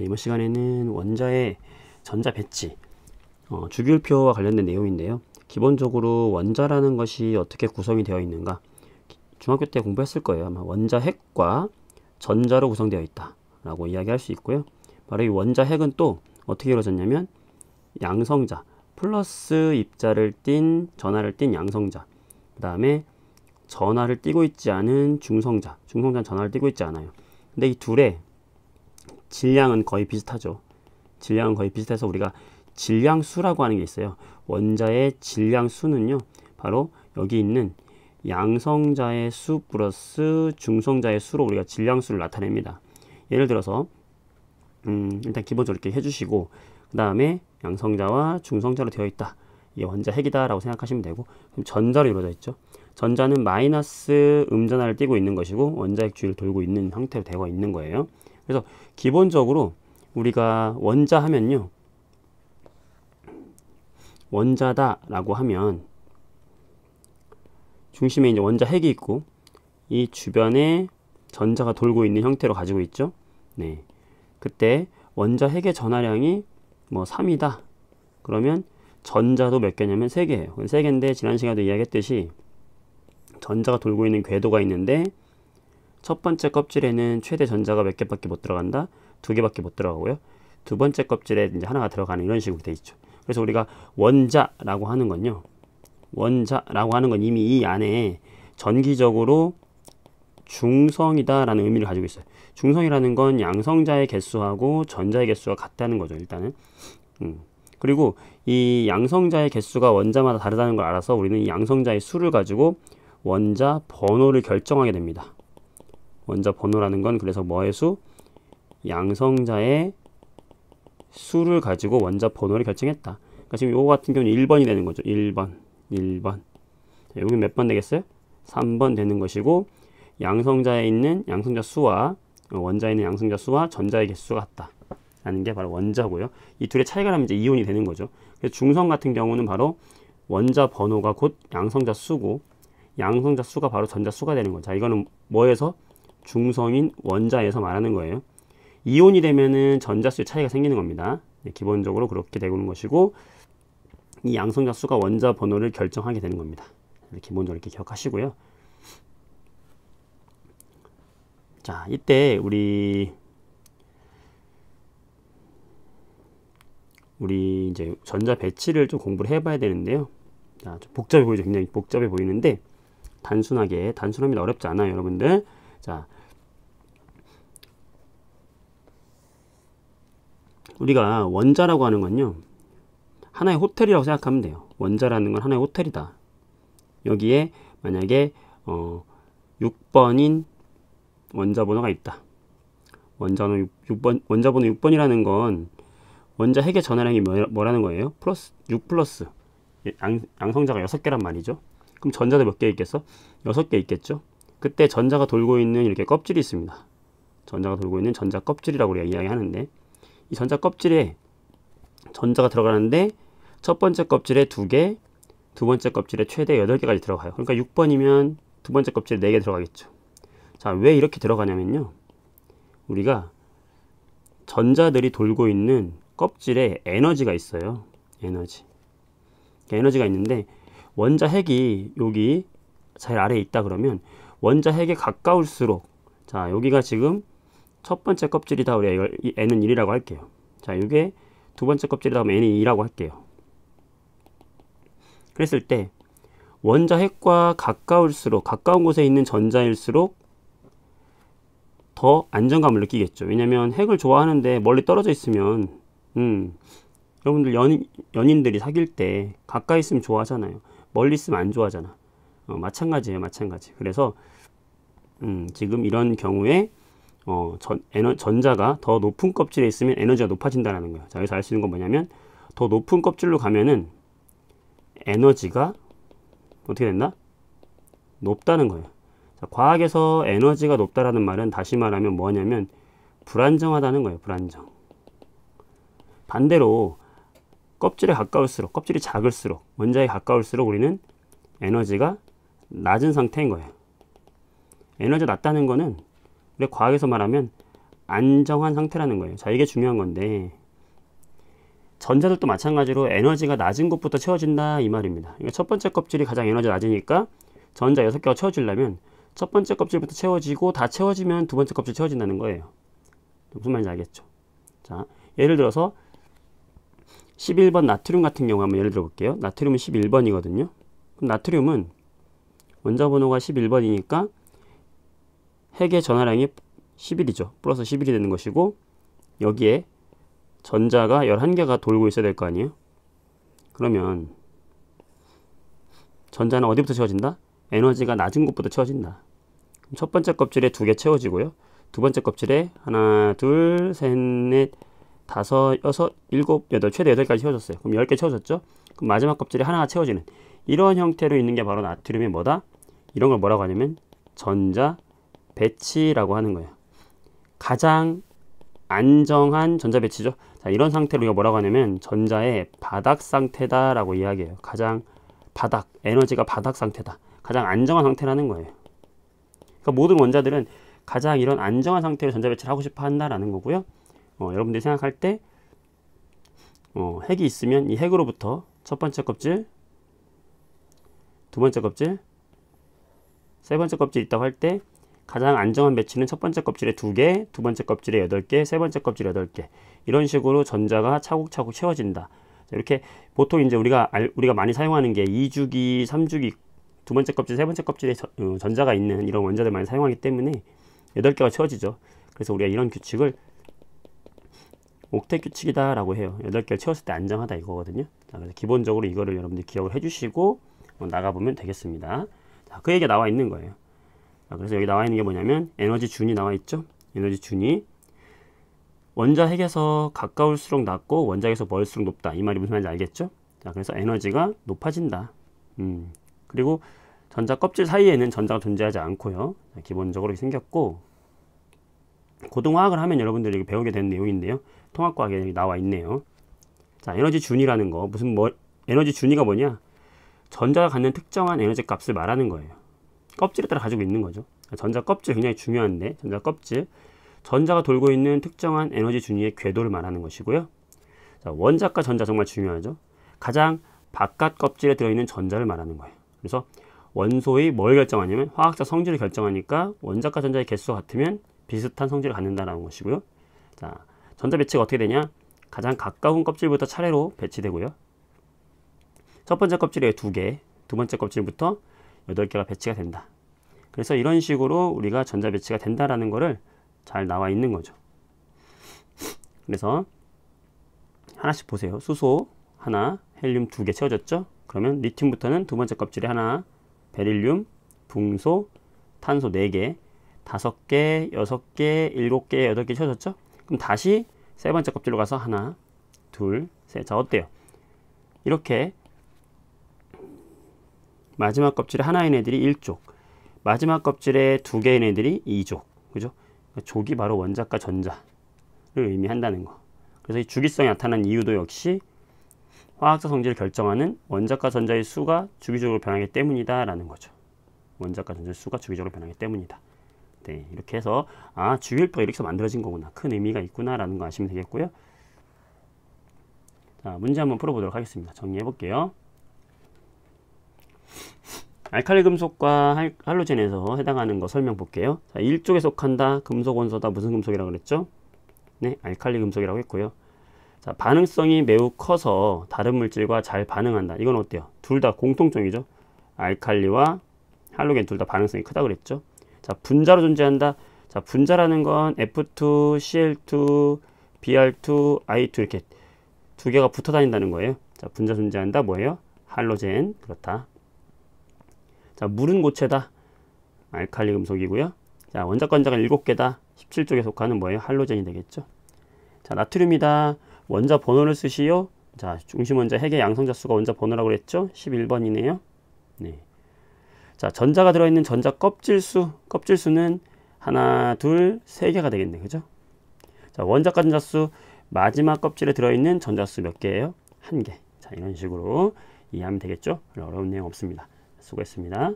네, 이번 시간에는 원자의 전자 배치, 주기율표와 관련된 내용인데요. 기본적으로 원자라는 것이 어떻게 구성이 되어 있는가, 중학교 때 공부했을 거예요. 아마 원자 핵과 전자로 구성되어 있다 라고 이야기할 수 있고요. 바로 이 원자 핵은 또 어떻게 이루어졌냐면 양성자, 플러스 입자를 띤 전하를 띤 양성자, 그 다음에 전하를 띠고 있지 않은 중성자, 중성자는 전하를 띠고 있지 않아요. 근데 이 둘의 질량은 거의 비슷하죠. 질량은 거의 비슷해서 우리가 질량수라고 하는 게 있어요. 원자의 질량수는요, 바로 여기 있는 양성자의 수 플러스 중성자의 수로 우리가 질량수를 나타냅니다. 예를 들어서 일단 기본적으로 이렇게 해주시고, 그 다음에 양성자와 중성자로 되어 있다, 이게 원자 핵이다 라고 생각하시면 되고, 그럼 전자로 이루어져 있죠. 전자는 마이너스 음전하를 띠고 있는 것이고 원자핵 주위를 돌고 있는 형태로 되어 있는 거예요. 그래서 기본적으로 우리가 원자 하면요, 원자다 라고 하면 중심에 이제 원자 핵이 있고 이 주변에 전자가 돌고 있는 형태로 가지고 있죠. 네, 그때 원자 핵의 전하량이 뭐 3이다 그러면 전자도 몇 개냐면 3개예요. 3개인데 지난 시간에도 이야기했듯이 전자가 돌고 있는 궤도가 있는데 첫 번째 껍질에는 최대 전자가 몇 개밖에 못 들어간다, 2개밖에 못 들어가고요. 두 번째 껍질에 이제 하나가 들어가는 이런 식으로 돼 있죠. 그래서 우리가 원자라고 하는 건요, 원자라고 하는 건 이미 이 안에 전기적으로 중성이다 라는 의미를 가지고 있어요. 중성이라는 건 양성자의 개수하고 전자의 개수가 같다는 거죠, 일단은. 그리고 이 양성자의 개수가 원자마다 다르다는 걸 알아서 우리는 이 양성자의 수를 가지고 원자 번호를 결정하게 됩니다. 원자 번호라는 건 그래서 뭐의 수? 양성자의 수를 가지고 원자 번호를 결정했다. 그러니까 지금 요거 같은 경우는 1번이 되는 거죠. 1번. 여기 몇 번 되겠어요? 3번 되는 것이고, 양성자에 있는 양성자 수와 원자에 있는 양성자 수와 전자의 개수가 같다 라는 게 바로 원자고요. 이 둘의 차이가 나면 이제 이온이 되는 거죠. 그래서 중성 같은 경우는 바로 원자 번호가 곧 양성자 수고 양성자 수가 바로 전자 수가 되는 거죠. 자, 이거는 뭐에서? 중성인 원자에서 말하는 거예요. 이온이 되면은 전자수의 차이가 생기는 겁니다. 네, 기본적으로 그렇게 되는 것이고, 이 양성자 수가 원자 번호를 결정하게 되는 겁니다. 기본적으로 이렇게 기억하시고요. 자, 이때 우리 이제 전자 배치를 좀 공부를 해봐야 되는데요. 자, 좀 복잡해 보이죠? 굉장히 복잡해 보이는데 단순합니다. 어렵지 않아요, 여러분들. 자, 우리가 원자라고 하는 건요, 하나의 호텔이라고 생각하면 돼요. 원자라는 건 하나의 호텔이다. 여기에 만약에 6번인 원자 번호가 있다. 원자 번호 6번이라는 건 원자 핵의 전하량이 뭐라는 거예요? 6 플러스 양성자가 6개란 말이죠. 그럼 전자도 몇 개 있겠어? 6개 있겠죠. 그때 전자가 돌고 있는 이렇게 껍질이 있습니다. 전자가 돌고 있는 전자 껍질이라고 우리가 이야기하는데, 이 전자 껍질에 전자가 들어가는데 첫 번째 껍질에 2개, 두 번째 껍질에 최대 8개까지 들어가요. 그러니까 6번이면 두 번째 껍질에 4개 들어가겠죠. 자, 왜 이렇게 들어가냐면요, 우리가 전자들이 돌고 있는 껍질에 에너지가 있어요. 에너지가 있는데 원자 핵이 여기 제일 아래에 있다 그러면 원자 핵에 가까울수록, 자, 여기가 지금 첫 번째 껍질이다. 우리가 이걸 n은 1이라고 할게요. 자, 이게 두 번째 껍질이다 하면 n이 2라고 할게요. 그랬을 때 원자 핵과 가까울수록, 가까운 곳에 있는 전자일수록 더 안정감을 느끼겠죠. 왜냐면 핵을 좋아하는데 멀리 떨어져 있으면 여러분들 연인들이 사귈 때 가까이 있으면 좋아하잖아요. 멀리 있으면 안 좋아하잖아. 마찬가지예요, 마찬가지. 그래서 지금 이런 경우에 전자가 더 높은 껍질에 있으면 에너지가 높아진다는 거예요. 자, 여기서 알 수 있는 건 뭐냐면 더 높은 껍질로 가면은 에너지가 어떻게 된다? 높다는 거예요. 자, 과학에서 에너지가 높다라는 말은 다시 말하면 뭐냐면 불안정하다는 거예요. 불안정. 반대로 껍질에 가까울수록, 껍질이 작을수록, 원자에 가까울수록 우리는 에너지가 낮은 상태인 거예요. 에너지가 낮다는 거는 우리 과학에서 말하면 안정한 상태라는 거예요. 자, 이게 중요한 건데 전자들도 마찬가지로 에너지가 낮은 곳부터 채워진다 이 말입니다. 그러니까 첫 번째 껍질이 가장 에너지 낮으니까 전자 6개가 채워지려면 첫 번째 껍질부터 채워지고 다 채워지면 두 번째 껍질 채워진다는 거예요. 무슨 말인지 알겠죠? 자, 예를 들어서 11번 나트륨 같은 경우 한번 예를 들어 볼게요. 나트륨은 11번이거든요. 그럼 나트륨은 원자 번호가 11번이니까 핵의 전하량이 11이죠. 플러스 11이 되는 것이고 여기에 전자가 11개가 돌고 있어야 될 거 아니에요. 그러면 전자는 어디부터 채워진다? 에너지가 낮은 곳부터 채워진다. 그럼 첫 번째 껍질에 2개 채워지고요. 두 번째 껍질에 하나, 둘, 셋, 넷, 다섯, 여섯, 일곱, 여덟, 최대 8개까지 채워졌어요. 그럼 10개 채워졌죠? 그럼 마지막 껍질에 하나가 채워지는 이런 형태로 있는 게 바로 나트륨의 뭐다? 이런 걸 뭐라고 하냐면 전자 배치라고 하는 거예요. 가장 안정한 전자 배치죠. 자, 이런 상태로 우리가 뭐라고 하냐면 전자의 바닥 상태다 라고 이야기해요. 가장 바닥, 에너지가 바닥 상태다. 가장 안정한 상태라는 거예요. 그러니까 모든 원자들은 가장 이런 안정한 상태로 전자 배치를 하고 싶어 한다라는 거고요. 여러분들이 생각할 때 핵이 있으면 이 핵으로부터 첫 번째 껍질, 두 번째 껍질, 세 번째 껍질 있다고 할 때 가장 안정한 배치는 첫 번째 껍질에 2개, 두 번째 껍질에 8개, 세 번째 껍질에 8개. 이런 식으로 전자가 차곡차곡 채워진다. 이렇게 보통 이제 우리가 많이 사용하는 게 2주기, 3주기, 두 번째 껍질, 세 번째 껍질에 전자가 있는 이런 원자들 많이 사용하기 때문에 8개가 채워지죠. 그래서 우리가 이런 규칙을 옥텟 규칙이다 라고 해요. 8개를 채웠을 때 안정하다 이거거든요. 자, 그래서 기본적으로 이거를 여러분들이 기억을 해주시고 나가보면 되겠습니다. 자, 그 얘기가 나와 있는 거예요. 자, 그래서 여기 나와 있는 게 뭐냐면 에너지 준이 나와 있죠. 에너지 준이 원자 핵에서 가까울수록 낮고 원자 핵에서 멀수록 높다. 이 말이 무슨 말인지 알겠죠? 자, 그래서 에너지가 높아진다. 그리고 전자 껍질 사이에는 전자가 존재하지 않고요. 자, 기본적으로 생겼고 고등화학을 하면 여러분들이 배우게 되는 내용인데요. 통합과학에 여기 나와 있네요. 자, 에너지 준이라는 거 에너지 준이가 뭐냐? 전자가 갖는 특정한 에너지 값을 말하는 거예요. 껍질에 따라 가지고 있는 거죠. 전자 껍질 굉장히 중요한데 전자 껍질 전자가 돌고 있는 특정한 에너지 준위의 궤도를 말하는 것이고요. 자, 원자과 전자 정말 중요하죠. 가장 바깥 껍질에 들어있는 전자를 말하는 거예요. 그래서 원소의 뭘 결정하냐면 화학적 성질을 결정하니까 원자과 전자의 개수가 같으면 비슷한 성질을 갖는다는 것이고요. 자, 전자 배치가 어떻게 되냐? 가장 가까운 껍질부터 차례로 배치되고요. 첫 번째 껍질에 2개, 두 번째 껍질부터 8개가 배치가 된다. 그래서 이런 식으로 우리가 전자 배치가 된다라는 거를 잘 나와 있는 거죠. 그래서 하나씩 보세요. 수소 하나, 헬륨 2개 채워졌죠? 그러면 리튬부터는 두 번째 껍질에 하나, 베릴륨, 붕소, 탄소 4개, 5개, 6개, 7개, 8개 채워졌죠? 그럼 다시 세 번째 껍질로 가서 하나, 둘, 셋. 자, 어때요? 이렇게 마지막 껍질에 하나인 애들이 1족, 마지막 껍질에 2개인 애들이 2족. 그죠? 그러니까 족이 바로 원자과 전자를 의미한다는 거. 그래서 이 주기성이 나타난 이유도 역시 화학적 성질을 결정하는 원자과 전자의 수가 주기적으로 변하기 때문이다 라는 거죠. 원자과 전자의 수가 주기적으로 변하기 때문이다. 네, 이렇게 해서 주기율표가 이렇게 해서 만들어진 거구나, 큰 의미가 있구나 라는 거 아시면 되겠고요. 자, 문제 한번 풀어보도록 하겠습니다. 정리해 볼게요. 알칼리 금속과 할로젠에서 해당하는 거 설명 볼게요. 자, 1쪽에 속한다. 금속 원소다. 무슨 금속이라고 그랬죠? 네, 알칼리 금속이라고 했고요. 자, 반응성이 매우 커서 다른 물질과 잘 반응한다. 이건 어때요? 둘 다 공통점이죠. 알칼리와 할로겐 둘 다 반응성이 크다고 그랬죠. 자, 분자로 존재한다. 자, 분자라는 건 F2, Cl2, Br2, I2 이렇게 2개가 붙어 다닌다는 거예요. 자, 분자 존재한다. 뭐예요? 할로젠. 그렇다. 자, 물은 고체다. 알칼리 금속이고요. 자, 원자과 전자가 7개다. 17쪽에 속하는 뭐예요? 할로젠이 되겠죠. 자, 나트륨이다. 원자 번호를 쓰시오. 자, 중심 원자 핵의 양성자 수가 원자 번호라고 그랬죠. 11번이네요. 네. 자, 전자가 들어있는 전자 껍질수는 하나, 둘, 3개가 되겠네. 그죠? 자, 원자과 전자수 마지막 껍질에 들어있는 전자수 몇 개예요? 1개. 자, 이런 식으로 이해하면 되겠죠. 어려운 내용 없습니다. 수고했습니다.